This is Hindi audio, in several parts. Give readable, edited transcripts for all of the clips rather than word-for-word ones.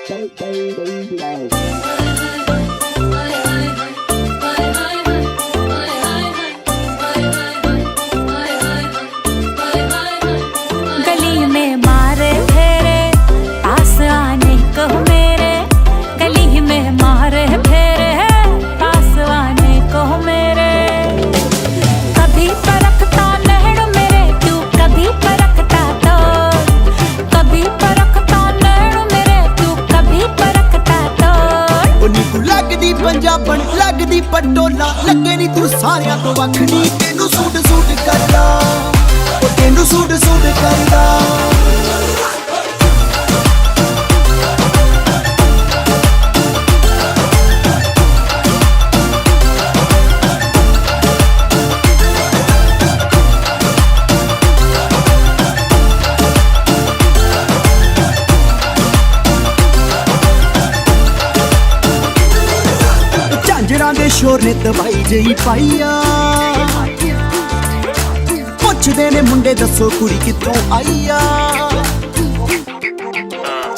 गली में मारे फेरे पास आने को मेरे, गली में मारे फेरे पास आने को मेरे। कभी परखता नैन मेरे तू, कभी परखता तो, कभी परखता नैन मेरे तू, कभी परखता तो। नी तू लगदी पंजाबन लगदी पटोला, लगे नी तू सारियां तो वखनी, तेनू सूट सूट करदा, ओ तेनू सूट सूट करदा। झांजरां दे शोर ने दवाई जई पाईया, पुछदे ने मुंडे दसो कुड़ी कित्थों आईया।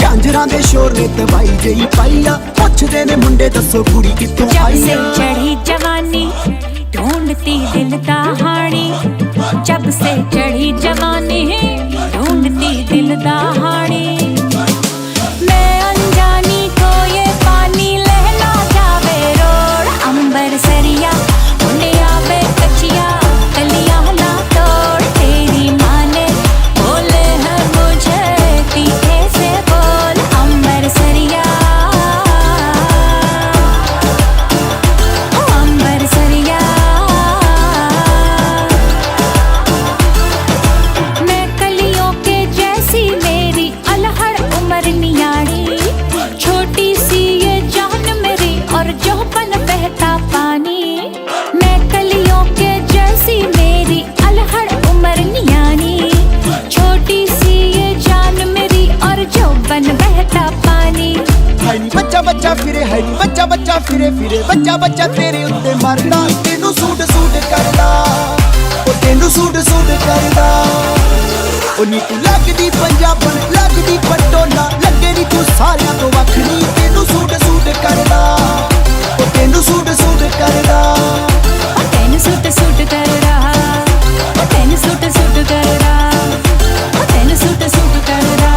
झांजरां दे शोर ने दवाई जई पाईया, पुछदे ने मुंडे दसो कुड़ी कित्थों आईया। जब से चढ़ी जवानी ढूंढती दिल दा हाणी, जब से चढ़ी जवानी ढूंढती दिल दा हाणी। मैं अनजानी को ये पानी लहला जावे रोड, अंबर सरिया मुंडे आवे कचिया कलिया ना तोड़। तेरी माँ ने बोले है मुझे तीखे से बोल, अंबर सरिया अंबर सरिया। मैं कलियों के जैसी मेरी अलहड़ उम्र नियाड़ी, छोटी सी ये जान मेरी और जौहपन बहता पानी। मैं कलियों के जैसी मेरी अलहड़ उम्र नियाड़ी, छोटी सी ये जान मेरी और जौहपन बहता पानी। है नी बच्चा बच्चा फिरे, है नी बच्चा बच्चा फिरे फिरे, बच्चा बच्चा तेरे उत्ते मरदा, तेनू सूट सूट करदा, ओ तेनू सूट सूट करदा। ओ नी तू लगदी पंजाबन लगदी पटोला, लगे नी तू सारियां तो वखनी, तेनू सूट सूट करदा, ओ तेनू सूट सूट करदा। तेन सूट सूट करदा, तेन सूट सूट करदा, तेन सूट सूट करदा,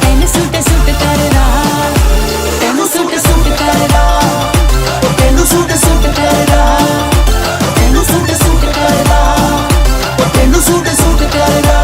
तेन सूट सूट करदा, तेन सूट सूट करदा, तेनू सूट सूट करदा, तेनू सूट सूट करदा, ओ तेनू सूट सूट करदा।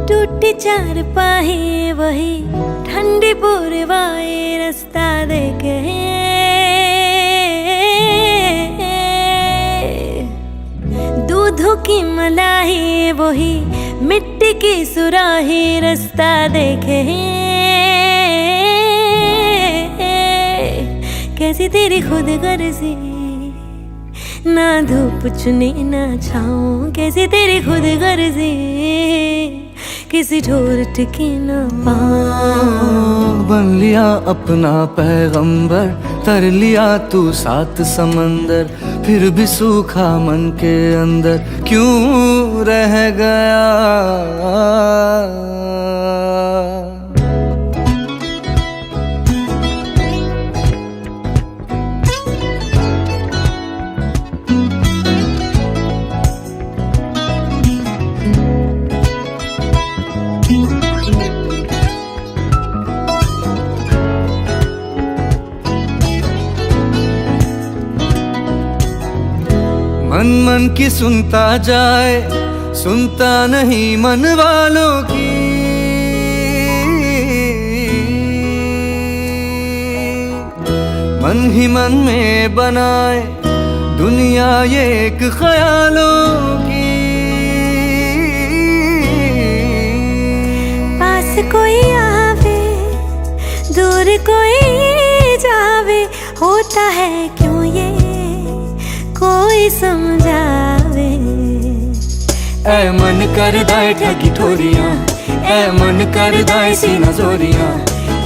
टूटी चार पाहे वही ठंडी पूर्वाए रास्ता देखे, दूधों की मलाई वही मिट्टी की सुराही रास्ता देखे। कैसी तेरी खुद गर्जी, ना धूप चुनी ना छाऊं, कैसी तेरी खुद गर्जी, किसी ठोर टिकी ना पाऊं। बन लिया अपना पैगंबर, तर लिया तू सात समंदर, फिर भी सूखा मन के अंदर क्यों रह गया। मन मन की सुनता जाए, सुनता नहीं मन वालों की। मन ही मन में बनाए दुनिया ये एक ख्यालों की। पास कोई आवे दूर कोई जावे, होता है क्यों ये कोई समझावे। ऐ मन कर दाए ठगी ठोरियां, ऐ मन कर दाए सीना जोरियां,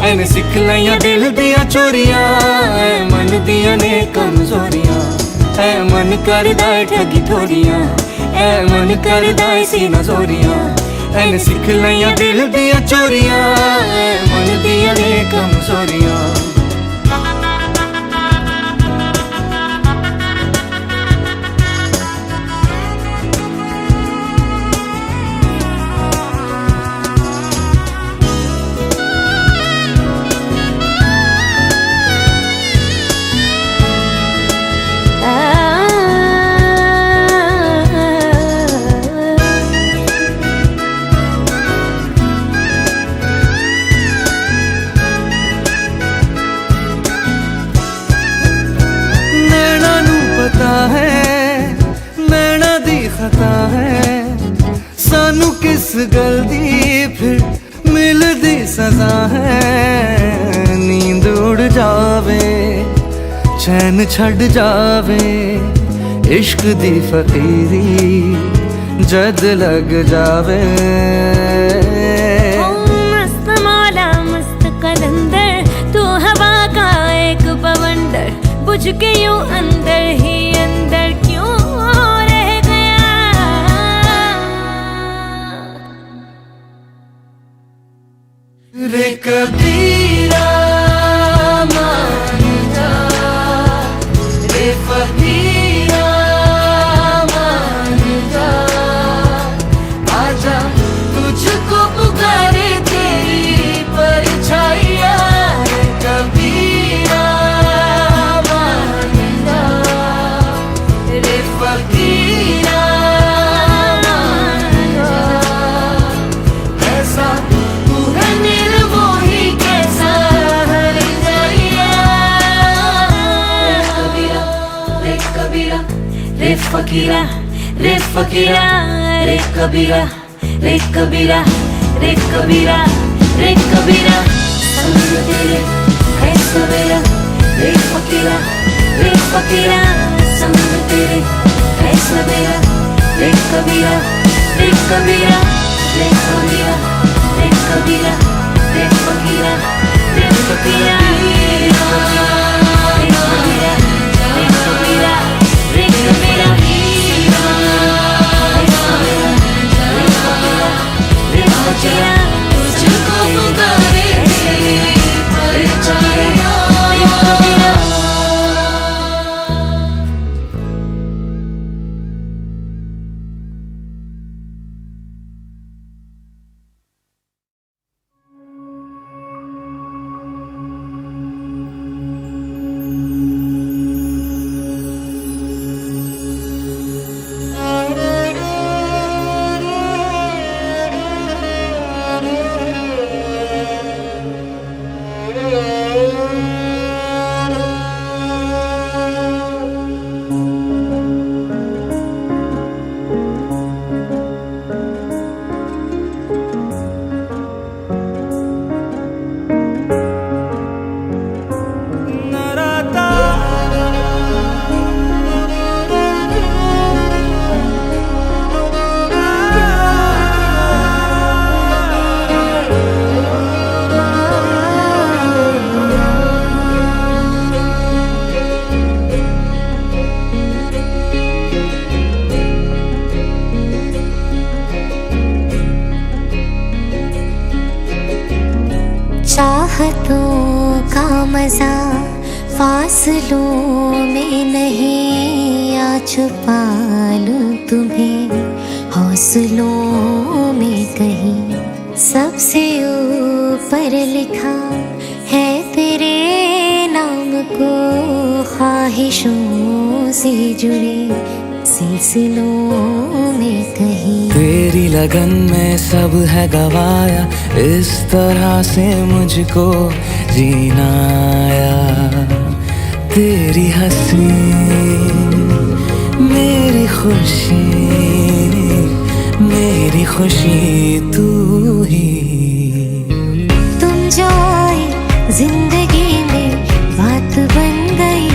ऐन सिख लियां दिल दियां चोरियां, ऐ मन दियां ने कमजोरियां। ऐ मन कर दाए ठगी ठोरियां, ऐ मन कर दाए सीना जोरियां, ऐन सिख लियां दिल दियां चोरियां, ऐ मन दियां ने कमजोरियां। नैना दी खता है सानू किस गल दी फिर मिलदी सजा है। नींद उड़ जावे चैन छड़ जावे, इश्क दी फकीरी जद लग जावे। मस्त मौला मस्त कलंदर, तू हवा का एक बवंडर, बुझ के यूं अंदर ही अंदर क्यों रह गया। रे कबीरा मान जा, रे फकीरा मान जा, आजा तुझको पुकारे तेरी परछाइयाँ। रे कबीरा फकीरा ऐसा तू है निर्मोही कैसा हर जाइया। रे कबीरा रे फकीरा रे फकीरा रे कबीरा रे कबीरा रे कबीरा रे कबीरा, संग तेरे है सवेरा। रे फकीरा रे फकीरा संग तेरे है सवेरा। रे कबीरा रे कबीरा रे कबीरा रे कबीरा रे फकीरा रे फकीरा रे कबीरा रे कबीरा रे कबीरा रे कबीरा रे फकीरा तुझको पुकारे तेरी परछाइयाँ। रे कबीरा चाहतों का मजा फासलों में नहीं, आ छुपा लूं तुम्हें हौसलों में कहीं। सबसे ऊपर लिखा है तेरे नाम को ख्वाहिशों से जुड़े सिलसिलों में कहीं। तेरी लगन में सब है गवाया, इस तरह से मुझको जीना आया। तेरी हंसी मेरी खुशी तू ही। तुम जो आए जिंदगी में बात बन गई,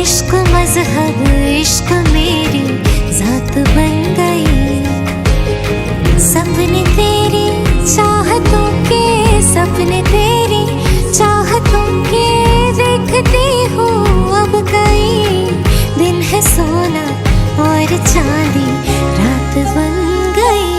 इश्क मजहब इश्क मेरी जात बन गई। सपने तेरी चाहतों के, सपने तेरी चाहतों के देखती हूँ अब कई। दिन है सोना और चांदी रात बन गई।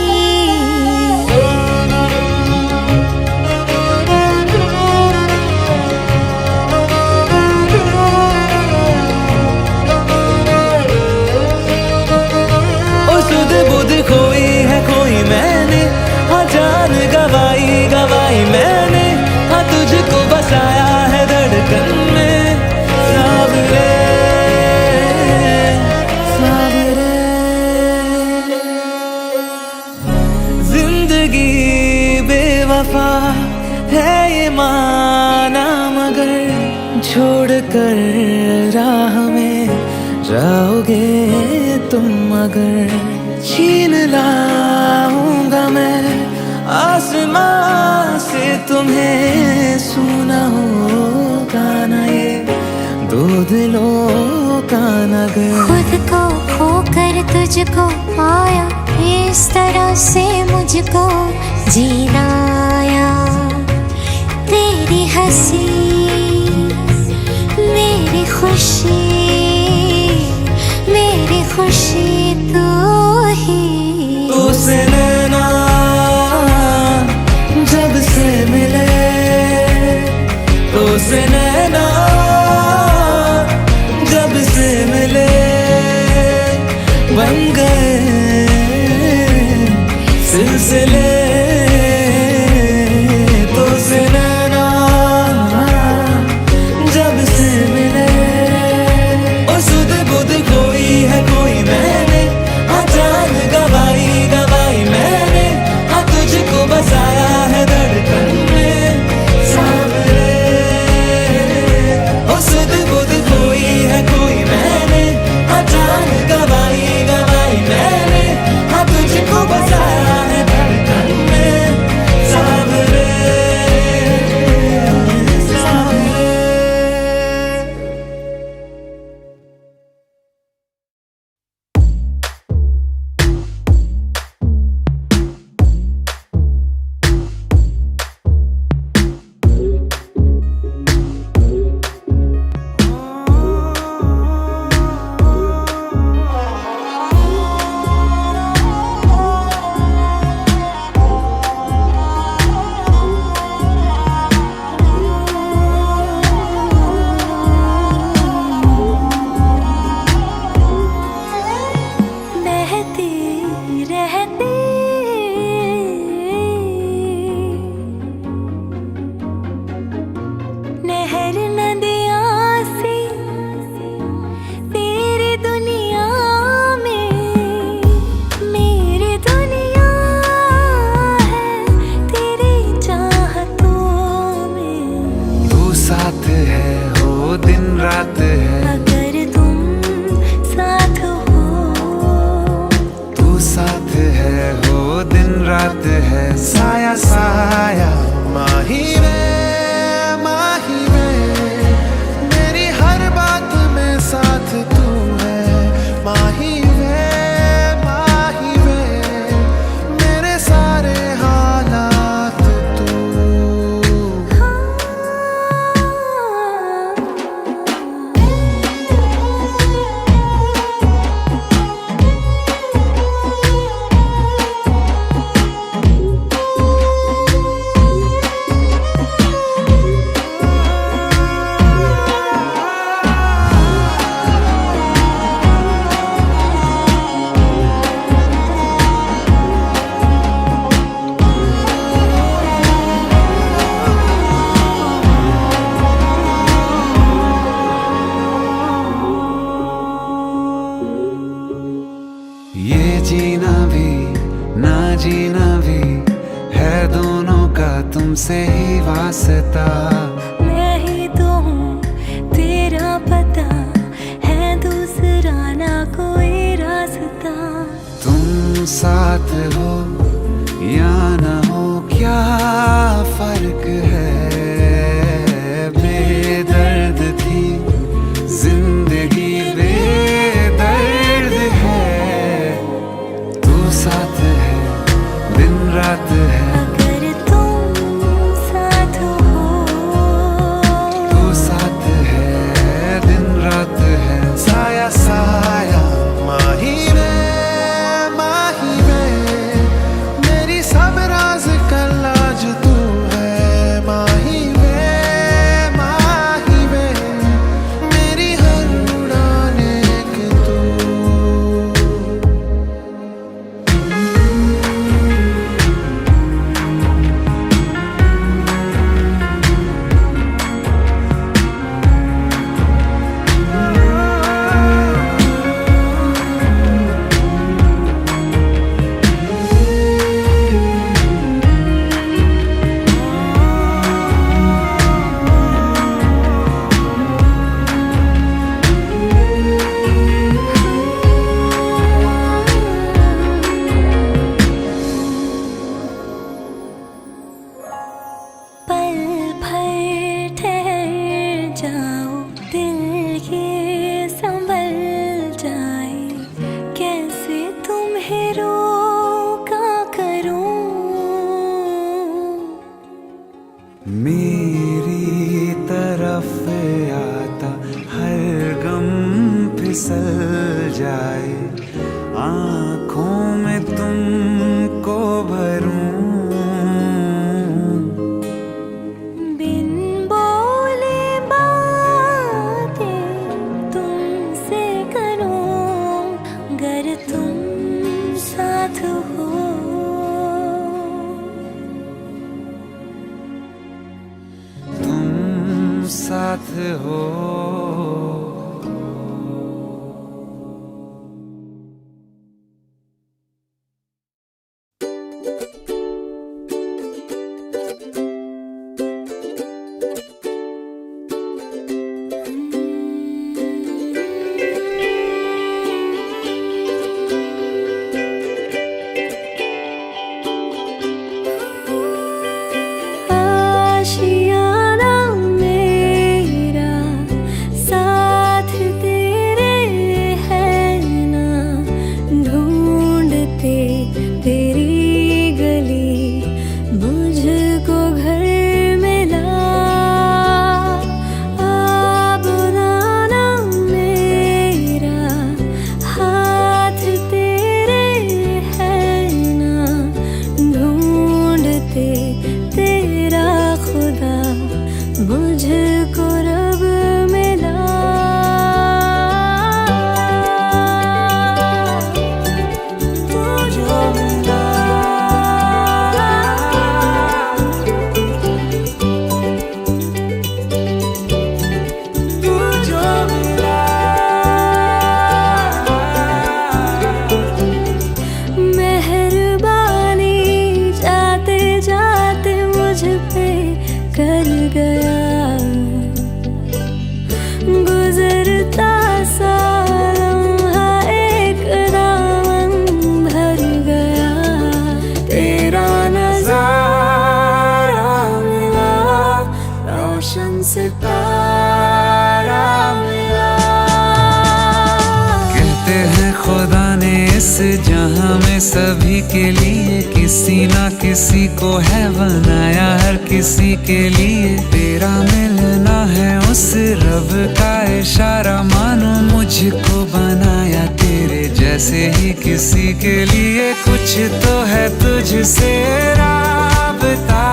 बुध खोई है कोई मैंने, हाँ जान गवाई मैंने, हाँ तुझको बसाया है धड़कन में। सावरे जिंदगी बेवफा है ये माना, मगर छोड़ कर राह में जाओगे तुम अगर। छीन लाऊंगा मैं आसमां से तुम्हें, सुना होगा ना ये दो दिलों का नगर। खुद को खोकर तुझको पाया, इस तरह से मुझको जीना आया। तेरी हंसी मेरी खुशी तू ही। तुझसे नैना जब से मिले, तुझसे नैना जब से मिले, बन गए सिलसिले। तुझसे नैना जब से मिले, और सुध बुध कोई है कोई मैंने, हाँ जान गवाई मैंने, हाँ तुझको बसाया है धड़कन में। सावरे पे आता हर गम फिसल जाए, आँखों में तुमको भरूं, बिन बोले बातें तुमसे करूं, गर तुम साथ हो, तुम साथ हो। आशियाना मेरा साथ तेरे है ना, ढूंढते तेरी गली मुझको घर मिला। अब नाना मेरा हाथ तेरे है ना, ढूंढते तेरा खुदा मुझको रब मिला। तू जो मिला, तू जो मिला, मेहरबानी जाते जाते मुझ पे कर गया, गुजरता सा लम्हा एक दामन भर गया। तेरा नजारा मिला, रोशन सितारा मिला। कहते हैं खुदा ने इस जहां में सभी के लिए किसी ना किसी को है बनाया, हर किसी के लिए तेरा मिलना है उस रब का इशारा। मानो मुझको बनाया तेरे जैसे ही किसी के लिए, कुछ तो है तुझसे राबता,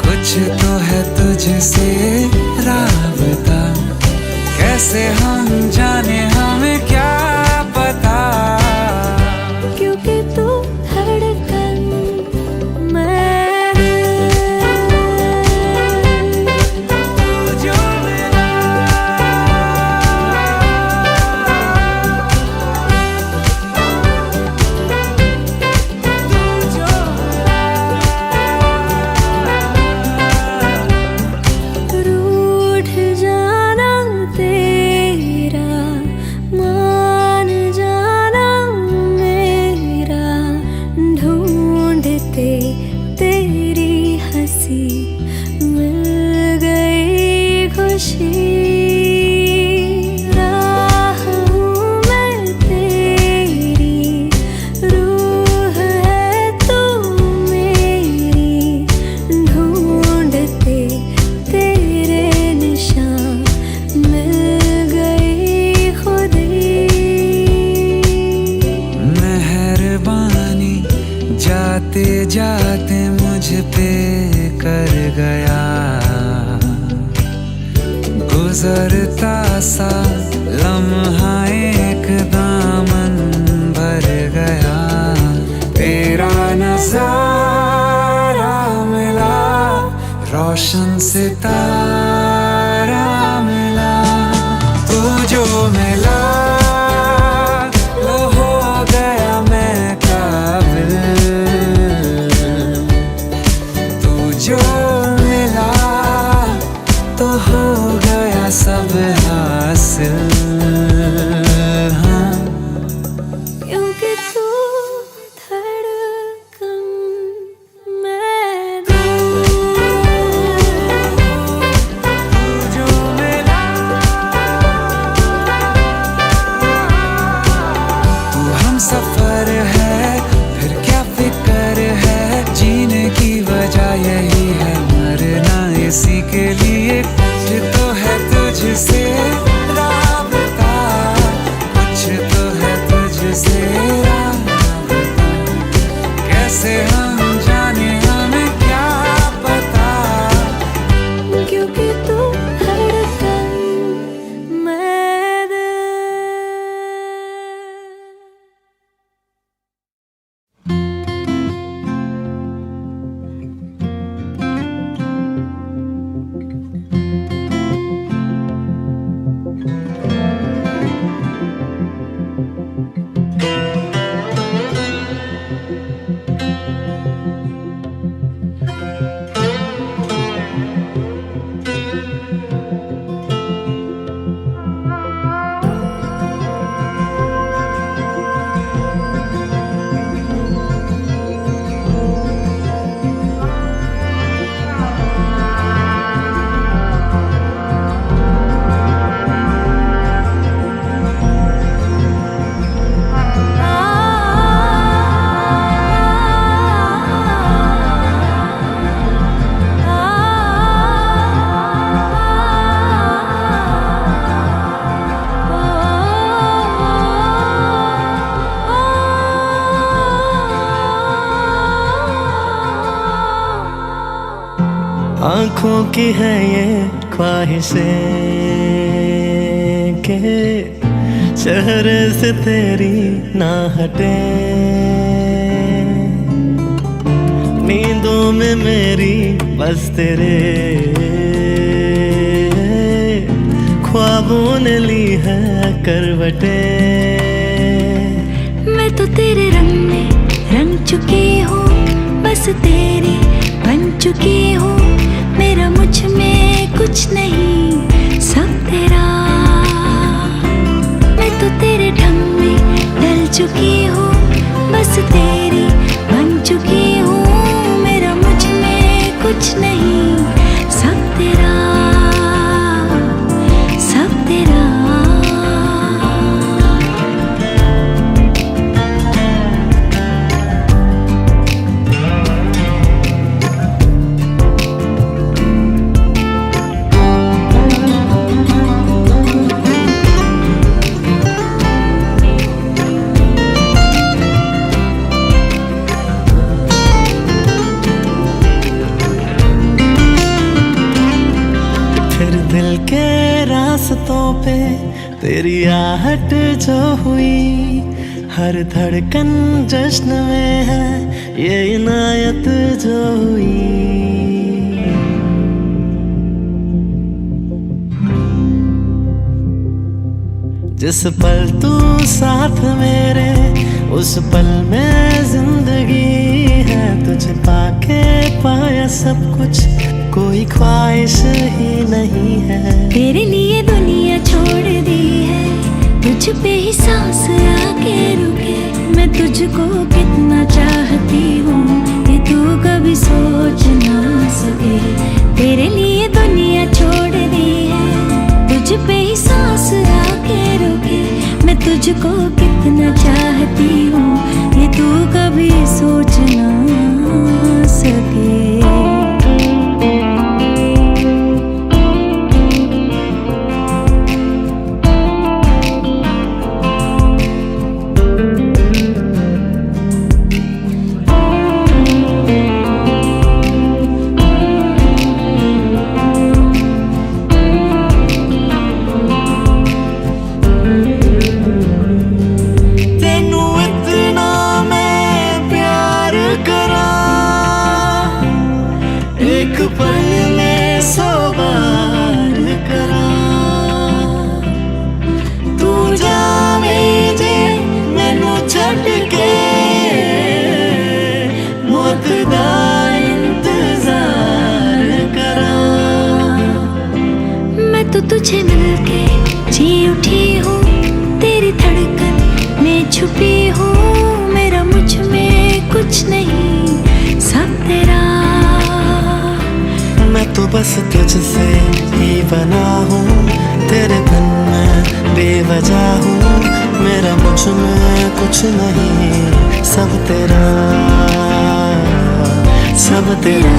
कुछ तो है तुझसे राबता। कैसे हम जाने हमें क्या पता, क्योंकि तू धड़कन मैं, तू जो मिला, तू जो रूठ जाना तेरा, मान जाना मेरा, ढूंढते तेरी हंसी मिल गई खुशी। राह हूँ मैं तेरी, रूह है तू मेरी, ढूंढते तेरे निशान मिल गई खुदी। मेहरबानी जाते जाते मुझ पे कर गया, गुजरता सा लम्हा एक दामन भर गया। तेरा नजारा मिला, रोशन सितारा मिला। तू जो मिला वो हो गया मैं काबिल, तू जो मिला तो हो गया सब हासिल। हाँ, क्योंकि तू धड़कन मैं हूँ, तू जो मिला, तू हम सफर है, फिर क्या फिक्र है, जीने की वजह यही है, मरना इसी के लिए। कुछ तो है तुझसे राबता, कुछ तो है तुझसे राबता। कैसे हम जाने हमें क्या पता, क्योंकि तू धड़कन मैं दिल। आँखों की है ये ख्वाहिशें के चेहरे से तेरी ना हटे, नींदों में मेरी बस तेरे ख्वाबों ने ली है करवटे। मैं तो तेरे रंग में रंग चुकी हूँ, बस तेरी बन चुकी हूँ। मेरा मुझ में कुछ नहीं, सब तेरा। मैं तो तेरे ढंग में ढल चुकी हूँ, बस तेरी बन चुकी हूँ। मेरा मुझ में कुछ नहीं, सब तेरा, सब तेरा। दिल के रास्तों पे तेरी आहट जो हुई, हर धड़कन जश्न में है ये इनायत जो हुई। जिस पल तू साथ मेरे, उस पल में जिंदगी है। तुझे पाके पाया सब कुछ, कोई ख्वाहिश ही नहीं है। तेरे लिए दुनिया छोड़ दी है, तुझ पे ही सांस आके रुके। मैं तुझको कितना चाहती हूँ, ये तू कभी सोच ना सके। तेरे लिए दुनिया छोड़ दी है, तुझ पे ही सांस आके रुके। मैं तुझको कितना चाहती हूँ, ये तू कभी सोच ना सके। तुझे मिलके जी उठी हूँ, तेरी धड़कन में छुपी हूँ। मेरा मुझ में कुछ नहीं, सब तेरा। मैं तो बस तुझसे ही बना हूँ, तेरे बिन मैं बेवजह हूँ। मेरा मुझ में कुछ नहीं, सब तेरा, सब तेरा।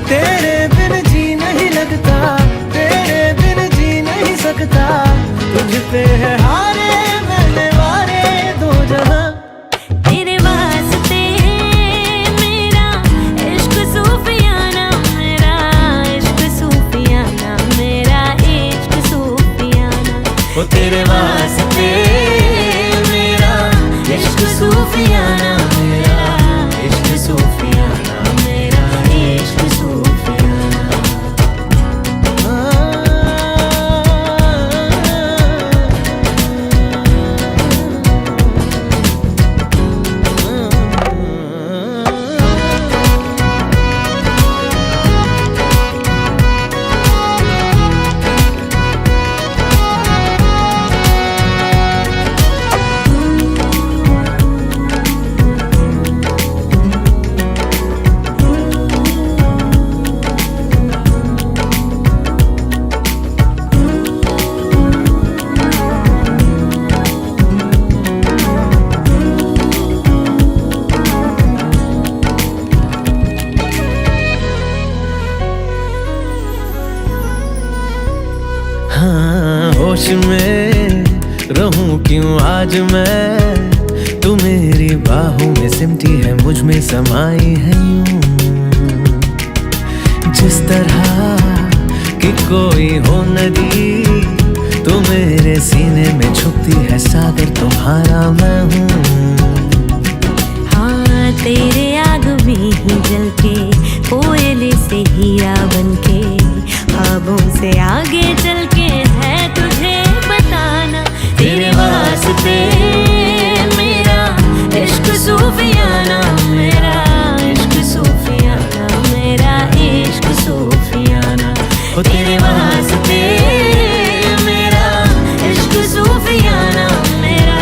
तेरे बिन जी नहीं लगता, तेरे बिन जी नहीं सकता, तुझ पे है हारे मैंने वारे दो जहां। तेरे वास्ते मेरा इश्क सूफियाना, मेरा इश्क सूफियाना, मेरा इश्क सूफियाना। ओ तेरे वास्ते मेरा इश्क सूफियाना, मेरा इश्क सूफियाना, मेरा इश्क सूफियाना। हाँ, होश में रहूं क्यों आज मैं, तू मेरी बाहों में सिमटी है, मुझ में समाई है यूं। जिस तरह कि कोई हो नदी, तू मेरे सीने में छुपती है, सागर तुम्हारा मैं हूँ। हाँ, तेरे आग में ही जल के, कोयले से हीरा बनके, ख्वाबों से आगे चल के है तुझे बताना। तेरे वास्ते मेरा इश्क सूफियाना, मेरा इश्क सूफियाना, मेरा इश्क सूफियाना। ओ तेरे वास्ते मेरा इश्क सूफियाना, मेरा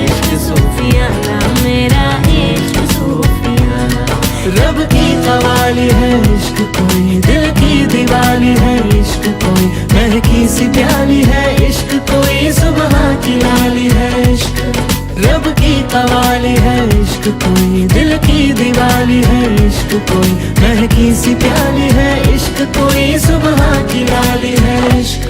इश्क सूफियाना, मेरा इश्क सूफियाना। रब की कवाली है इश्क कोई, दिल की दिवाली है इश्क कोई, महकी सी प्याली है इश्क कोई, सुबह की लाली है इश्क। रब की कवाली है इश्क कोई, दिल की दिवाली है इश्क कोई, महकी सी प्याली है इश्क कोई, सुबह की लाली है इश्क।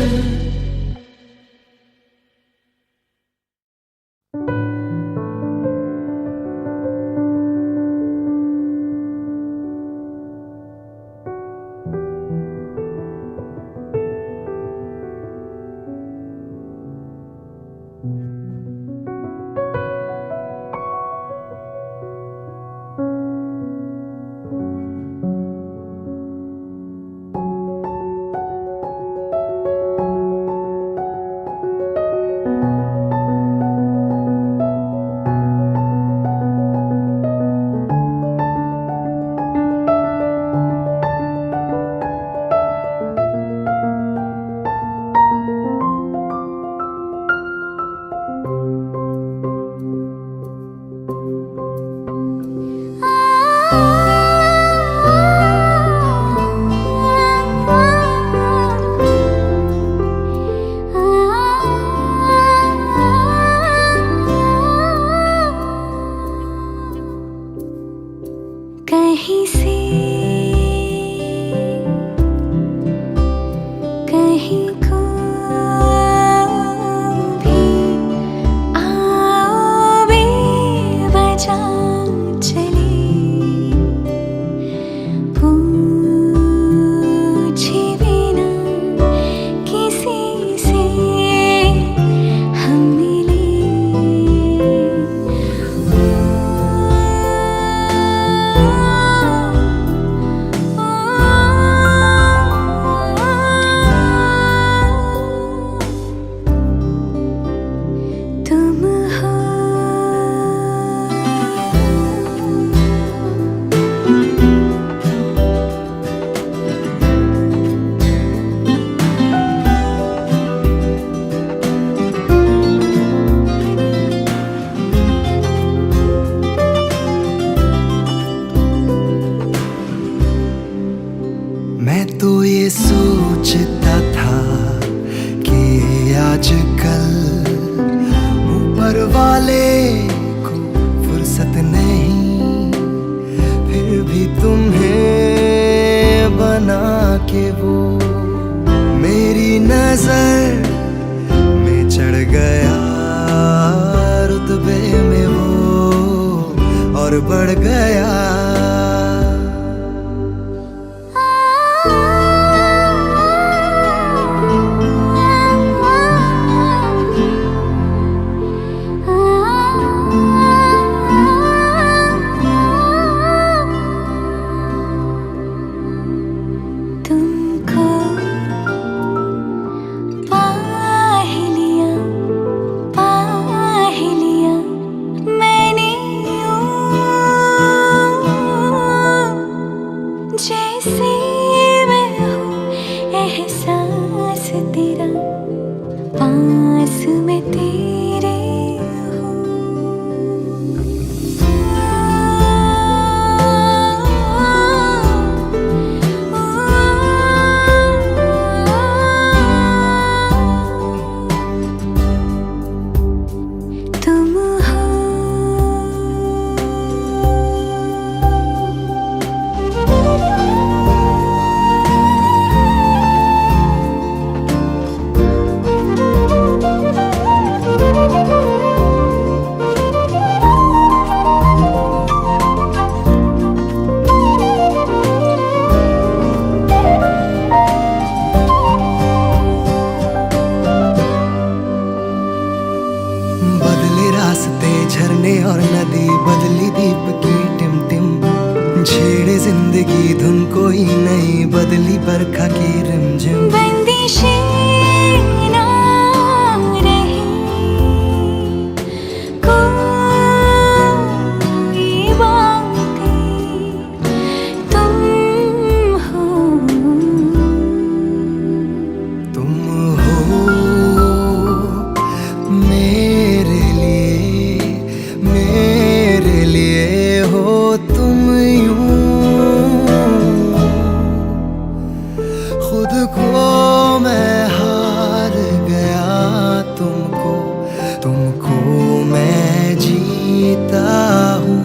कहीं से कहीं को भी आओ बेवजह चली, पूछे बिना किसी से हम मिले। तुम हो मैं तो ये सोचता था कि आजकल ऊपर वाले को फुर्सत नहीं, फिर भी तुम्हें बना के वो मेरी नजर में चढ़ गया, रुतबे में वो और बढ़ गया। झरने और नदी बदली दीप की टिम टिम, छेड़े जिंदगी धुन कोई नहीं, बदली बरखा की रिमझिम। बंदिशें ना रही कोई बातें, तुम हो मेरे लिए हो तुम यूं, खुद को मैं हार गया, तुमको मैं जीता हूँ।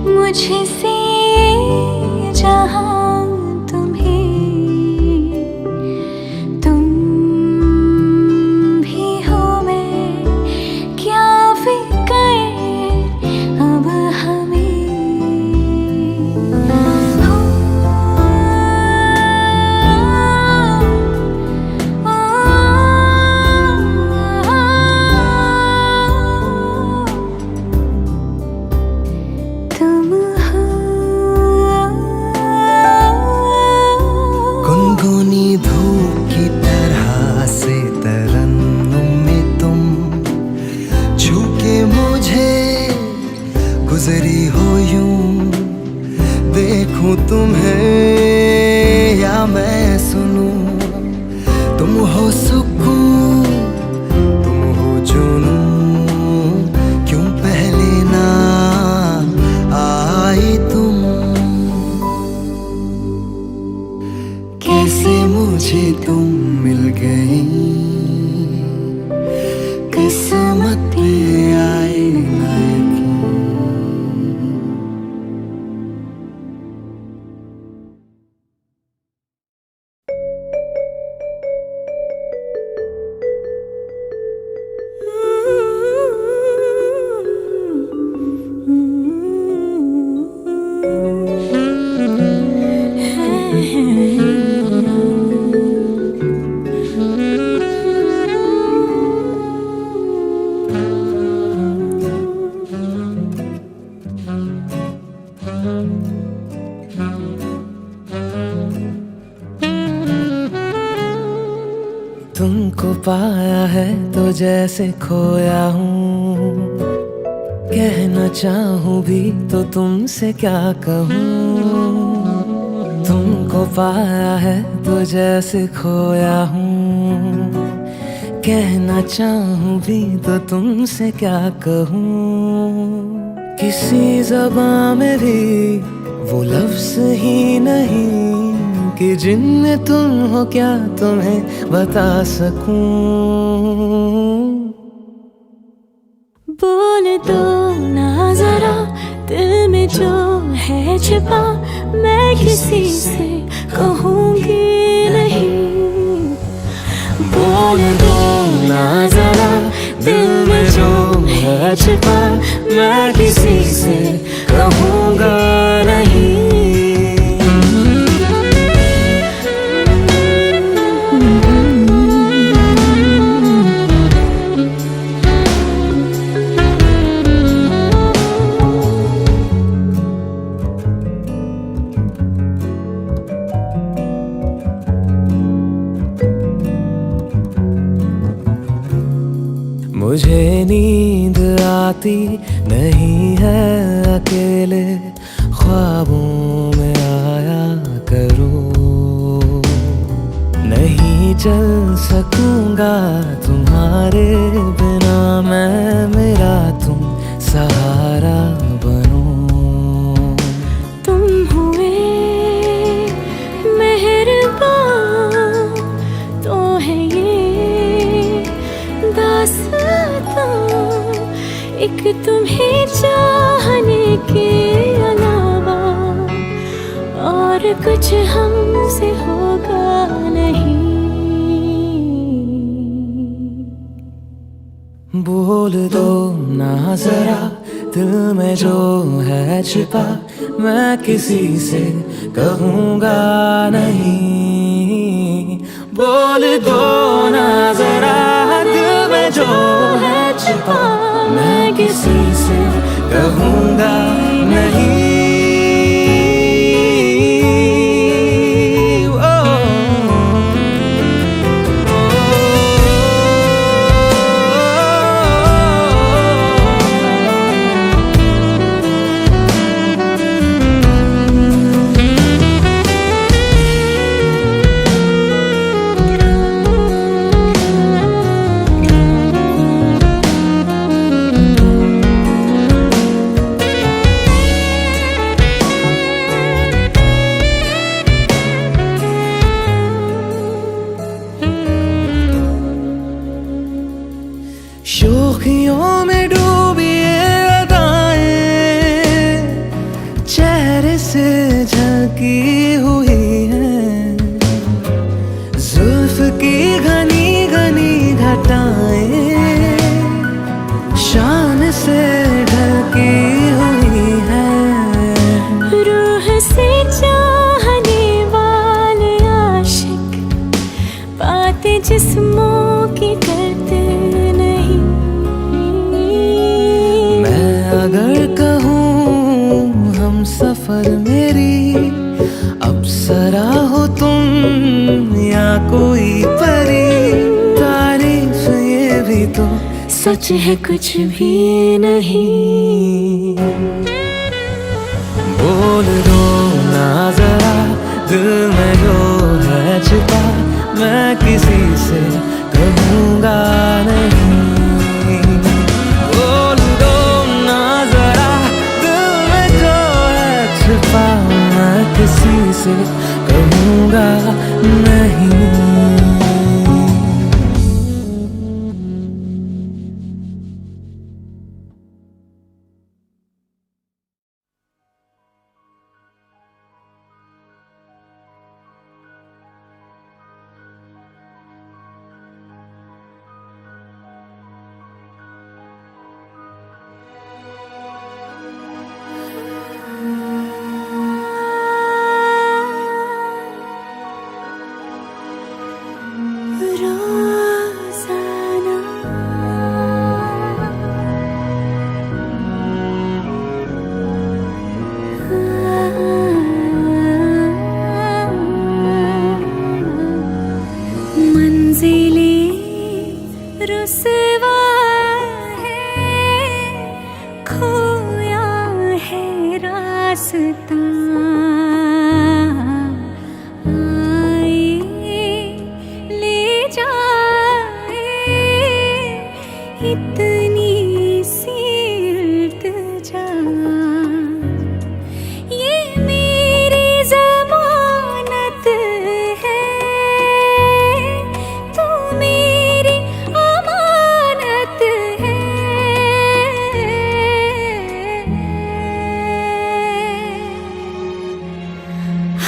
मुझसे जहां तुम्हें, तुम भी हो, मैं क्या फिक्र अब हमें हो। गुनगुनी धूप की तरह से तरन्नुम में तुम छू के मुझे गुजरी हो यूं, देखूं तुम्हें या मैं सुनूं, तुम हो सुकून, तुम हो जुनूं, क्यों पहले ना आई तुम। कैसे मुझे तुम मिल गई, किस्मत पे आए ना यकीन। तुमको पाया है तो जैसे खोया हूँ, कहना चाहूँ भी तो तुमसे क्या कहूँ। तुम को पाया है तो जैसे खोया हूँ, कहना चाहूँ भी तो तुमसे क्या कहूँ। किसी ज़बां में भी वो लफ्ज़ ही नहीं कि जिनमें तुम हो क्या तुम्हें बता सकूँ। बोल दो ना जरा दिल में जो है छिपा, मैं किसी से कहूँगी नहीं। बोल दो ना जरा दिल में जो है छिपा, मैं किसी से कहूँगा नहीं। मुझे नींद आती नहीं है अकेले ख्वाबों में आया करूं। नहीं चल सकूंगा तुम्हारे बिना मैं, मेरा तुम सहारा बनो। तुम हुए मेहरबान तो है ये दास्तां, एक तुम्हें चाहने के अलावा और कुछ हमसे होगा नहीं। बोल दो ना जरा दिल में जो है छिपा, मैं किसी से कहूँगा नहीं। बोल दो ना जरा दिल में जो है छिपा, मैं किसी से कहूँगा नहीं। शोखियों में डूबी ये अदाएं चेहरे से झलकी हुई है, जुल्फ की घनी घनी घटाएं शान से ढलकी हुई है। रूह से चाहने वाले आशिक बातें जिस्मों की करते नहीं। मैं अगर कहूँ हम सफर मेरी अप्सरा हो तुम या कोई परी, तारीफ ये भी तो सच है कुछ भी नहीं। बोल दो ना जरा दिल में जो है छिपा, मैं किसी से कहूँगा नहीं। बोल दो ना जरा दिल में जो है छिपा, मैं किसी से कहूँगा नहीं।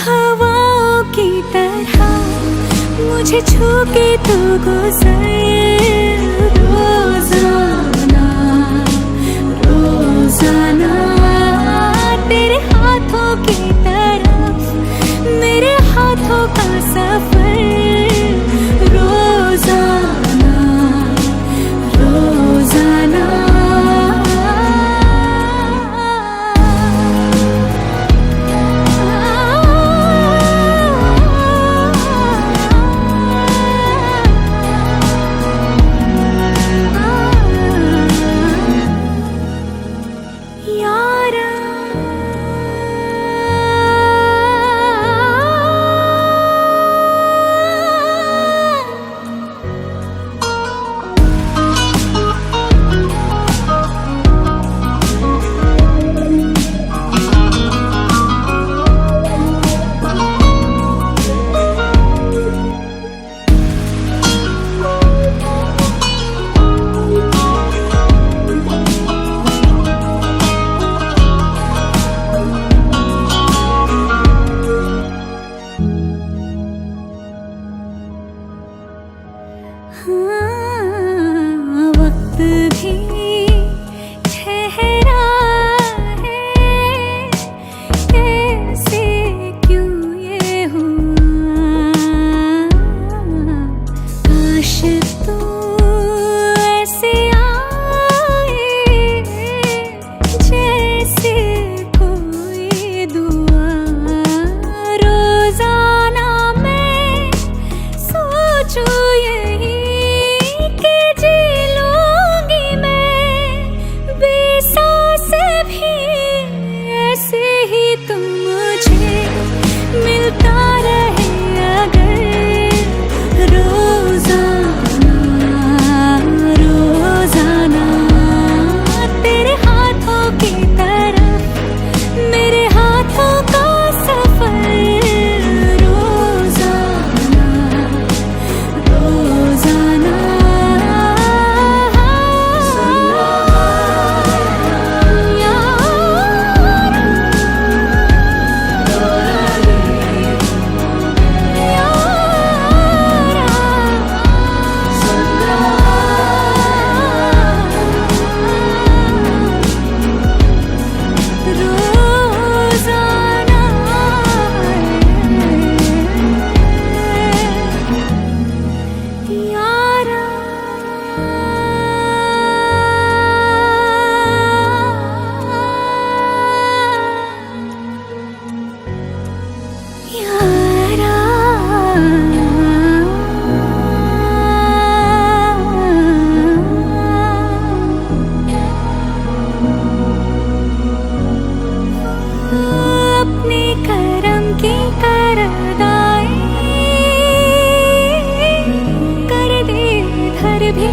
हवाओं की तरह मुझे छू के तू गुजर रोजाना रोजाना तेरे हाथों की तरफ मेरे हाथों का सफर रोजाना रोजाना वक्त भी ठहरा है कैसे क्यों ये हुआ काश तू ऐसे आए जैसे कोई दुआ रोजाना मैं सोचूं यही मिलता रहे अगर रोजाना रोजाना तेरे हाथों की तरफ मेरे हाथों का सफर रोजाना रोजाना अपने करम की करदाई कर दे इधर भी